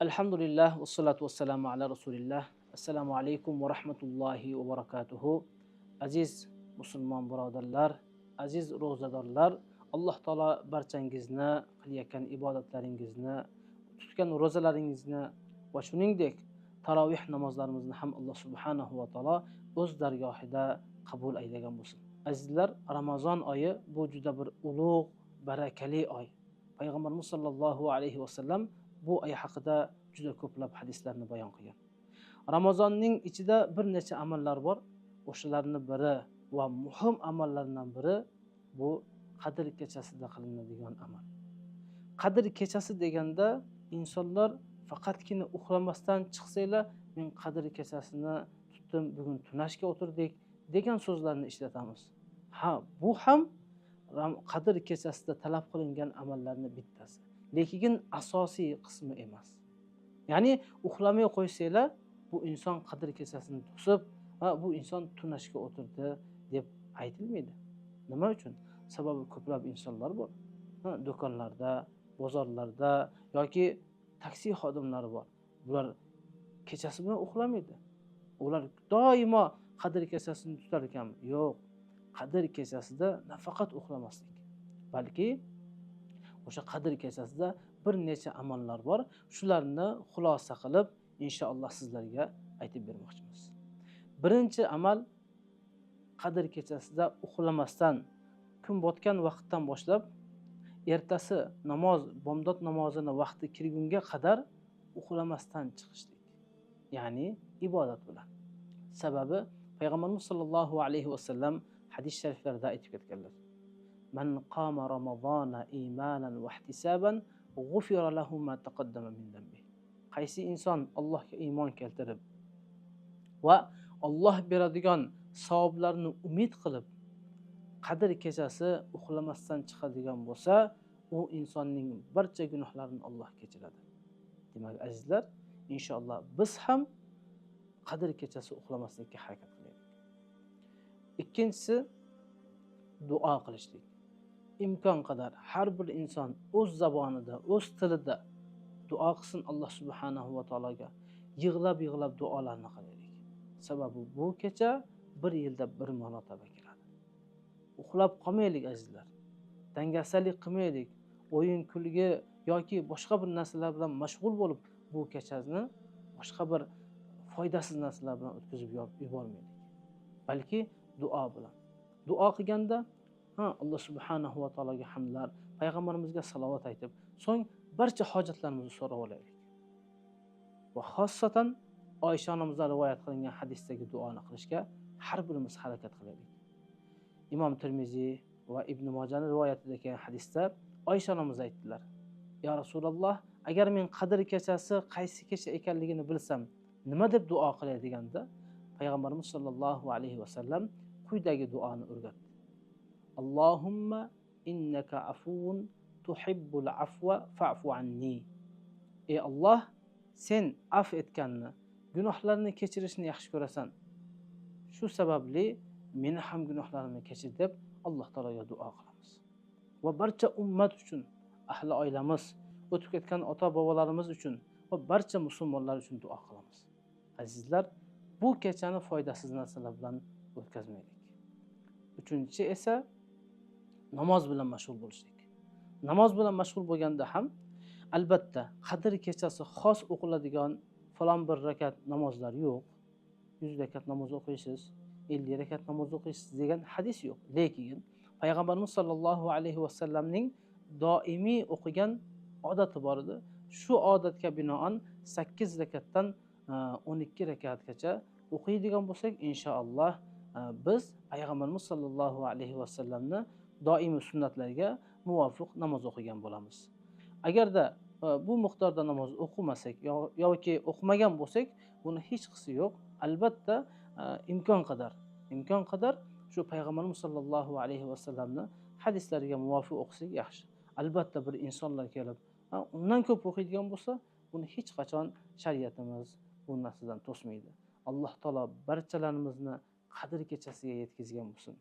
Alhamdulillah, vassalatu vassalamu ala rasulillah. Assalomu alaykum va rahmatullohi va barakatuhu. Aziz musulmon birodarlar, aziz ro'zadorlar, Alloh taolo barchangizni qilayotgan ibodatlaringizni, tutgan ro'zalaringizni va shuningdek tarovih namozlarimizni ham Alloh subhanahu va taolo o'z dargohida qabul aylagan bo'lsin. Azizlar, Ramazon oyi bu juda bir ulug', barakali oy. Payg'ambarimiz sollallohu alayhi vasallam bu oy haqida juda ko'plab hadislarni bayon qilgan. Ramazonning ichida bir necha amallar bor. O'shalarning biri va muhim amallardan biri bu Qadr kechasida qilinadigan amal. Qadr kechasi deganda insonlar faqatgina uxlamasdan chiqsanglar, men Qadr kechasini tutdim, bugun tunashga o'tirdik degan so'zlarni ishlatamiz. Ha, bu ham Qadr kechasida talab qilingan amallarning bittasi, lekin asosiy qismi emas. Ya'ni uxlamay qo'ysanglar, bu inson Qadr kechasini to'sib va bu inson tunashga o'tirdi deb aytilmaydi. Nima uchun? Sababi ko'plab insonlar bor. Do'konlarda, bozorlarda yoki taksi xodimlari bor. Bular kechasi bilan uxlamaydi. Ular doimo Qadr kechasini tutar ekan. Yo'q. Qadr kechasida nafaqat uxlamaslik, balki o'sha Qadr kechasida bir necha amallar bor. Shularni xulosa qilib, inshaalloh sizlarga aytib bermoqchimiz. Birinchi amal, Qadr kechasida uxlamasdan kun botgan vaqtdan boshlab ertasi namoz, bomdod namozini vaqti kirgunga qadar uxlamasdan chiqishlik. Ya'ni ibodat bilan. Sababi Payg'ambarimiz sollallohu alayhi vasallam hadis shariflarida aytib ketganlar. Man qama ramazona imanan va ihtisaban g'ufira lahu ma taqaddama min dambi. Qaysi inson Allohga iymon keltirib va Alloh beradigan savoblarni umid qilib Qadr kechasi uxlamasdan chiqadigan bo'lsa, u insonning barcha gunohlarini Alloh kechiradi. Demak, azizlar, inshaalloh biz ham Qadr kechasi uxlamaslikka harakat qilaylik. Ikkinchisi, duo qilishlik. Imkon qadar har bir inson o'z zabonida, o'z tilida duo qilsin Alloh subhanahu va taologa. Yig'lab duolarni qilaylik. Sababi bu kecha bir yilda bir marotaba keladi. Uxlab qolmaylik azizlar. Dangasalik qilmaylik. O'yin kulgi yoki boshqa bir narsalar bilan mashg'ul bo'lib bu kechani boshqa bir foydasiz narsalar bilan o'tkazib yubormaylik. Balki duo bilan. Duo qilganda Alloh subhanahu va taologa hamdlar, payg'ambarimizga salovat aytib, so'ng barcha hojatlarimizni so'rab olaylik. Va xossatan Oysha onamizdan rivoyat qilingan hadisdagi duoni qilishga har birimiz harakat qilaylik. Imom Tirmiziy va Ibn Mojaning rivoyatida kelgan hadisda Oysha onamiz aytdilar: "Ya Rasululloh, agar men Qadr kechasi qaysi kecha ekanligini bilsam, nima deb duo qilay?" deganda, payg'ambarimiz sollallohu alayhi vasallam quyidagi duoni o'rgatdi. Allohumma innaka afuvun tuhibbul afwa fa'fu anni. Ey Alloh, sen af etganni, gunohlarni kechirishni yaxshi ko'rasan. Shu sababli meni ham gunohlarimni kechir deb Alloh taologa duo qilamiz. Va barcha ummat uchun, ahli oilamiz, o'tib ketgan ota-bobolarimiz uchun va barcha musulmonlar uchun duo qilamiz. Azizlar, bu kechani foydasiz narsalar bilan o'tkazmaylik. Uchinchi esa namoz bilan mashg'ul bo'lishlik. Namoz bilan mashg'ul bo'lganda ham albatta Qadr kechasi xos o'qiladigan falon bir rakat namozlar yo'q. 100 rakat namoz o'qiysiz, 50 rakat namoz o'qiysiz degan hadis yo'q. Lekin payg'ambarimiz sollallohu alayhi vasallamning doimiy o'qigan odati bor edi. Shu odatga binoan 8 rakatdan 12 rakatgacha o'qiydigan bo'lsak, inshaalloh biz payg'ambarimiz sollallohu alayhi vasallamni doimiy sunnatlariga muvofiq namoz o'qigan bo'lamiz. Agarda bu miqdorda namoz o'qimasak yoki o'qimagan bo'lsak, buni hech qisi yo'q. Albatta imkon qadar shu payg'ambarimiz sollallohu alayhi vasallamni hadislariga muvofiq o'qisak yaxshi. Albatta bir insonlar kelib undan ko'p o'qiydigan bo'lsa, buni hech qachon shariatimiz bu narsadan to'smaydi. Alloh taolo barchalarimizni Qadr kechasiga yetkazgan bo'lsin.